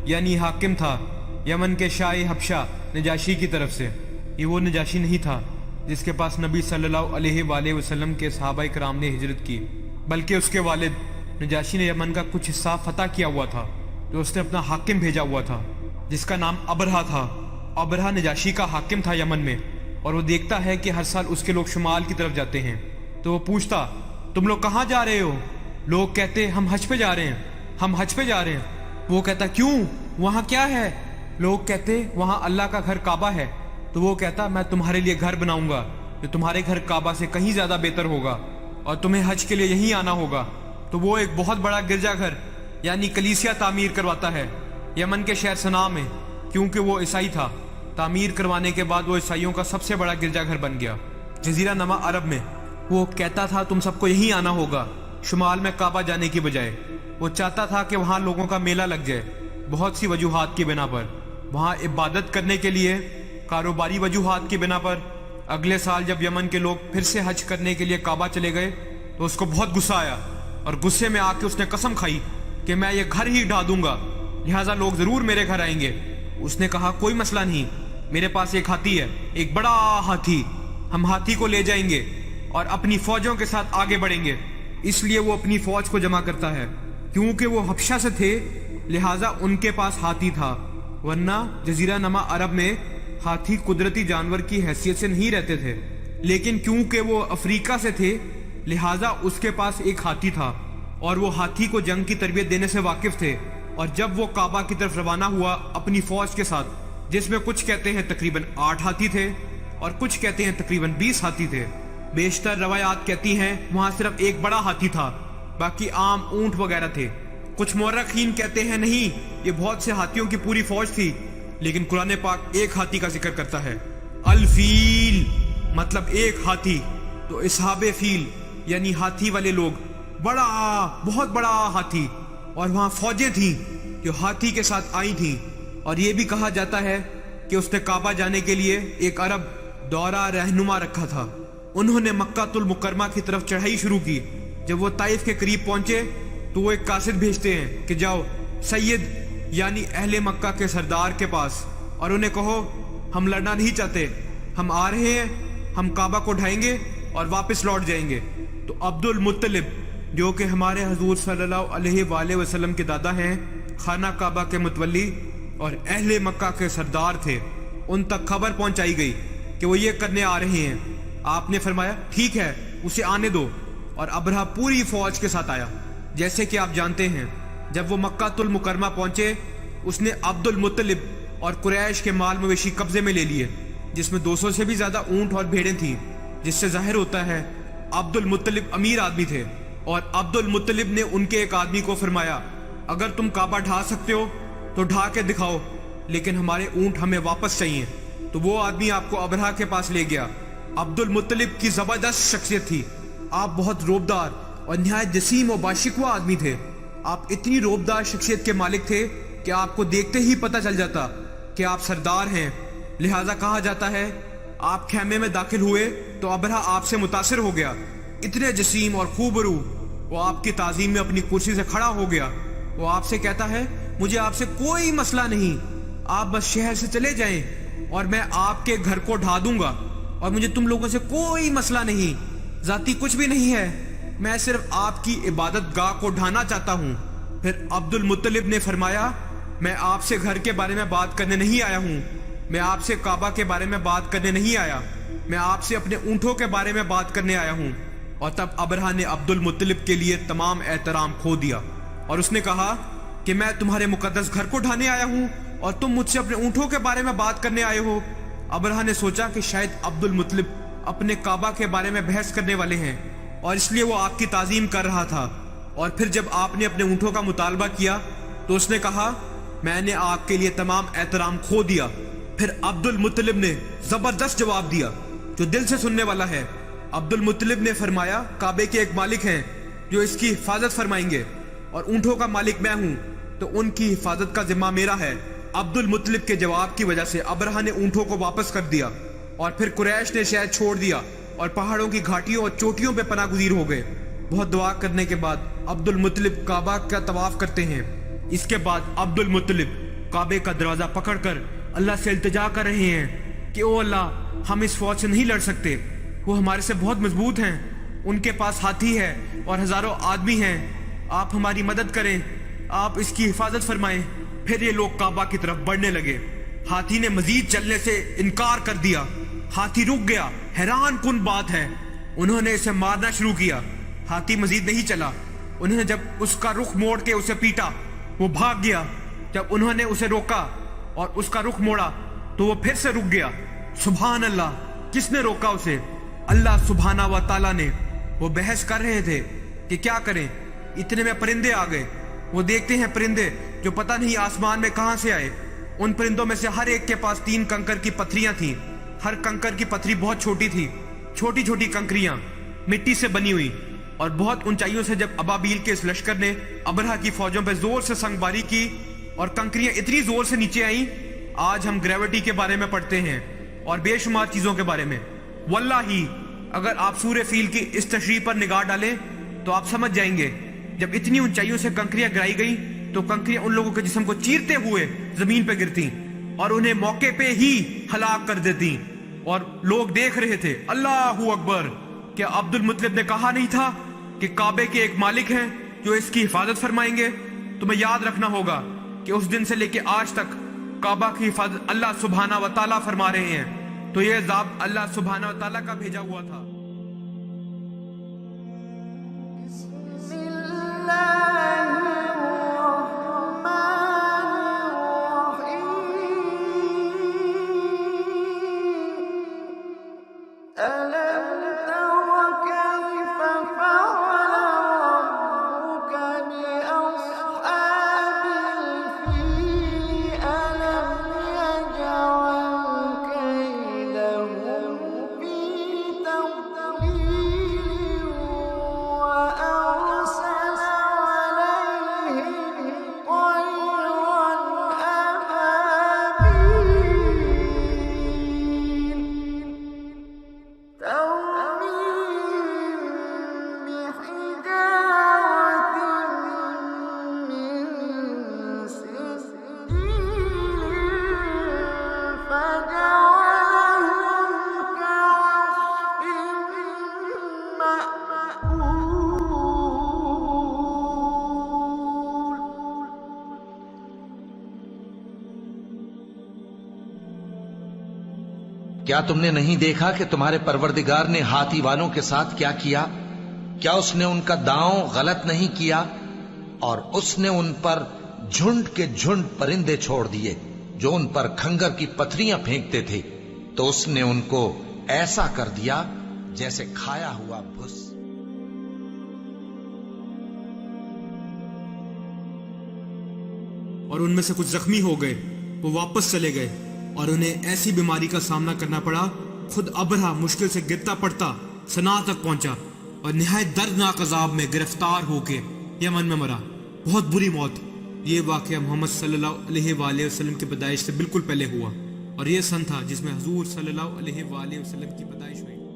यानी हाकिम था यमन के शाह हबशा नजाशी की तरफ से। ये वो नजाशी नहीं था जिसके पास नबी सल्लल्लाहु अलैहि वसल्लम के सहाबा कराम ने हिजरत की, बल्कि उसके वालिद नजाशी ने यमन का कुछ हिस्सा फतह किया हुआ था, जो उसने अपना हाकिम भेजा हुआ था जिसका नाम अबरहा था। अबरहा नजाशी का हाकिम था यमन में, और वो देखता है कि हर साल उसके लोग शुमाल की तरफ जाते हैं। तो वो पूछता, तुम लोग कहाँ जा रहे हो? लोग कहते, हम हज पे जा रहे हैं, हम हज पे जा रहे हैं। वो कहता, क्यों, वहाँ क्या है? लोग कहते, वहाँ अल्लाह का घर काबा है। तो वो कहता, मैं तुम्हारे लिए घर बनाऊंगा जो तुम्हारे घर काबा से कहीं ज्यादा बेहतर होगा, और तुम्हें हज के लिए यहीं आना होगा। तो वो एक बहुत बड़ा गिरजाघर यानी कलीसिया तामीर करवाता है यमन के शहर सना में, क्योंकि वो ईसाई था। तामीर करवाने के बाद वो ईसाइयों का सबसे बड़ा गिरजाघर बन गया जजीरा नमा अरब में। वो कहता था, तुम सबको यहीं आना होगा, शुमाल में काबा जाने की बजाय। वो चाहता था कि वहाँ लोगों का मेला लग जाए, बहुत सी वजूहात की बिना पर। वहाँ इबादत करने के लिए, कारोबारी वजूहात की बिना पर। अगले साल जब यमन के लोग फिर से हज करने के लिए काबा चले गए तो उसको बहुत गुस्सा आया, और गुस्से में आके उसने कसम खाई कि मैं ये घर ही ढा दूंगा, लिहाजा लोग जरूर मेरे घर आएंगे। उसने कहा, कोई मसला नहीं, मेरे पास एक हाथी है, एक बड़ा हाथी, हम हाथी को ले जाएंगे और अपनी फौजों के साथ आगे बढ़ेंगे। इसलिए वो अपनी फौज को जमा करता है। क्योंकि वो हबशा से थे लिहाजा उनके पास हाथी था, वरना जजीरा नमा अरब में हाथी कुदरती जानवर की हैसियत से नहीं रहते थे। लेकिन क्योंकि वो अफ्रीका से थे लिहाजा उसके पास एक हाथी था, और वो हाथी को जंग की तरबियत देने से वाकिफ थे। और जब वो काबा की तरफ रवाना हुआ अपनी फौज के साथ, जिसमें कुछ कहते हैं तकरीबन 8 हाथी थे और कुछ कहते हैं तकरीबन 20 हाथी थे। बेशतर रवायात कहती हैं वहां सिर्फ एक बड़ा हाथी था, बाकी आम ऊंट वगैरह थे। कुछ मौरखीन कहते हैं नहीं, ये बहुत से हाथियों की पूरी फौज थी। लेकिन कुरान पाक एक हाथी का जिक्र करता है, अल फील, मतलब एक हाथी। तो इसहाबे फील यानी हाथी वाले लोग, बड़ा, बहुत बड़ा हाथी, और वहां फौजें थीं जो हाथी के साथ आई थीं। और ये भी कहा जाता है कि उसने काबा जाने के लिए एक अरब दौरा रहनुमा रखा था। उन्होंने मक्कातुल मुकरमा की तरफ चढ़ाई शुरू की। जब वो ताइफ के करीब पहुंचे तो वो एक कासिद भेजते हैं कि जाओ सैयद यानी अहले मक्का के सरदार के पास और उन्हें कहो, हम लड़ना नहीं चाहते, हम आ रहे हैं, हम काबा को ढाएंगे और वापस लौट जाएंगे। तो अब्दुल मुत्तलिब जो कि हमारे हजूर सल्लल्लाहु अलैहि वसल्लम के दादा हैं, खाना काबा के मुतवल्ली और अहले मक्का के सरदार थे, उन तक खबर पहुंचाई गई कि वो ये करने आ रहे हैं। आपने फरमाया, ठीक है, उसे आने दो। और अबरहा पूरी फौज के साथ आया। जैसे कि आप जानते हैं, जब वो मक्कातुल मुकरमा पहुंचे, उसने अब्दुल मुत्तलिब और कुरैश के माल मवेशी कब्जे में ले लिए, जिसमें 200 से भी ज्यादा ऊंट और भेड़ें थीं, जिससे जाहिर होता है अब्दुल मुत्तलिब अमीर आदमी थे। और अब्दुल मुत्तलिब ने उनके एक आदमी को फरमाया, अगर तुम काबा ढा सकते हो तो ढा के दिखाओ, लेकिन हमारे ऊंट हमें वापस चाहिए। तो वो आदमी आपको अबरहा के पास ले गया। अब्दुल मुत्तलिब की जबरदस्त शख्सियत थी। आप बहुत रोबदार और निहायत जसीम और बाशिकवा आदमी थे। आप इतनी रोबदार शख्सियत के मालिक थे कि आपको देखते ही पता चल जाता कि आप सरदार हैं। लिहाजा कहा जाता है, आप खैमे में दाखिल हुए तो अबरहा आपसे मुतासिर हो गया। इतने जसीम और खूबरू, वो आपकी ताजीम में अपनी कुर्सी से खड़ा हो गया। वो आपसे कहता है, मुझे आपसे कोई मसला नहीं, आप बस शहर से चले जाएं और मैं आपके घर को ढा दूंगा, और मुझे तुम लोगों से कोई मसला नहीं, जाती कुछ भी नहीं है, मैं सिर्फ आपकी इबादत गाह को ढाना चाहता हूँ। फिर अब्दुल मुत्तलिब ने फरमाया, मैं आपसे घर के बारे में बात करने नहीं आया हूँ, मैं आपसे काबा के बारे में बात करने नहीं आया, मैं आपसे अपने ऊंटों के बारे में बात करने आया हूँ। और तब अबरहा ने अब्दुल मुत्तलिब के लिए तमाम एहतराम खो दिया और उसने कहा कि मैं तुम्हारे मुकद्दस घर को ढाने आया हूँ और तुम मुझसे अपने ऊंटों के बारे में बात करने आए हो। अबरहा ने सोचा कि शायद अब्दुल मुत्तलिब अपने काबा के बारे में बहस करने वाले हैं और इसलिए वो आपकी ताजीम कर रहा था। और फिर जब आपने अपने ऊंटों का मुतालबा किया तो उसने कहा, मैंने आपके लिए तमाम एहतराम खो दिया। फिर अब्दुल मुत्तलिब ने जबरदस्त जवाब दिया जो दिल से सुनने वाला है। अब्दुल मुत्तलिब ने फरमाया, काबे के एक मालिक हैं जो इसकी हिफाजत फरमाएंगे और ऊंटों का मालिक मैं हूं, तो उनकी हिफाजत का जिम्मा मेरा है। अब्दुल मुत्तलिब के जवाब की वजह से अबरहा ने ऊंटों को वापस कर दिया और फिर कुरैश ने शहर छोड़ दिया और पहाड़ों की घाटियों और चोटियों पे पनाह गुज़ीर हो गए। बहुत दुआ करने के बाद अब्दुल मुत्तलिब काबा का तवाफ करते हैं। इसके बाद अब्दुल मुत्तलिब काबे का दरवाजा पकड़कर अल्लाह से इल्तिजा कर रहे हैं कि ओ अल्लाह, हम इस फौज से नहीं लड़ सकते, वो हमारे से बहुत मजबूत हैं, उनके पास हाथी है और हजारों आदमी हैं, आप हमारी मदद करें, आप इसकी हिफाजत फरमाएं। फिर ये लोग काबा की तरफ बढ़ने लगे। हाथी ने मजीद चलने से इनकार कर दिया। हाथी रुक गया। हैरान कुन बात है, उन्होंने इसे मारना शुरू किया। हाथी मजीद नहीं चला। उन्होंने जब उसका रुख मोड़ के उसे पीटा, वो भाग गया। जब उन्होंने उसे रोका और उसका रुख मोड़ा तो वो फिर से रुक गया। सुभान अल्लाह, किसने रोका उसे? अल्लाह सुभाना व ताला ने। वो बहस कर रहे थे कि क्या करें, इतने में परिंदे आ गए। वो देखते हैं परिंदे जो पता नहीं आसमान में कहां से आए। उन परिंदों में से हर एक के पास 3 कंकर की पत्थरियां थीं। हर कंकर की पत्थरी बहुत छोटी थी, छोटी छोटी कंकरियां मिट्टी से बनी हुई। और बहुत ऊंचाइयों से जब अबाबील के इस लश्कर ने अबरहा की फौजों पर जोर से संगबारी की और कंकरियां इतनी जोर से नीचे आईं, आज हम ग्रेविटी के बारे में पढ़ते हैं और बेशुमार चीजों के बारे में। वल्लाही, अगर आप सूरह फील की इस तशरीह पर निगाह डालें तो आप समझ जाएंगे। जब इतनी ऊंचाइयों से कंकरियां गिराई गई तो कंकरियां उन लोगों के जिस्म को चीरते हुए जमीन पर गिरती और उन्हें मौके पे ही हलाक कर देती। और लोग देख रहे थे। अल्लाहू अकबर! क्या अब्दुल मुत्तलिब ने कहा नहीं था कि काबे के एक मालिक हैं जो इसकी हिफाजत फरमाएंगे? तुम्हें याद रखना होगा कि उस दिन से लेके आज तक काबा की हिफाजत अल्लाह सुभाना व ताला फरमा रहे हैं। तो यह अज़ाब अल्लाह सुभाना व ताला का भेजा हुआ था। क्या तुमने नहीं देखा कि तुम्हारे परवरदिगार ने हाथी वालों के साथ क्या किया? क्या उसने उनका दांव गलत नहीं किया? और उसने उन पर झुंड के झुंड परिंदे छोड़ दिए जो उन पर खंगर की पत्थरियां फेंकते थे, तो उसने उनको ऐसा कर दिया जैसे खाया हुआ भुस। और उनमें से कुछ जख्मी हो गए, वो वापस चले गए और उन्हें ऐसी बीमारी का सामना करना पड़ा। खुद अबरहा मुश्किल से गिरता पड़ता सना तक पहुंचा और निहायत दर्दनाक अजाब में गिरफ्तार होके यमन में मरा। बहुत बुरी मौत। ये वाक़या मोहम्मद सल्लल्लाहु अलैहि वसल्लम की पैदाइश से बिल्कुल पहले हुआ और ये सन था जिसमें हुजूर सल्लल्लाहु अलैहि वसल्लम की पैदाइश हुई।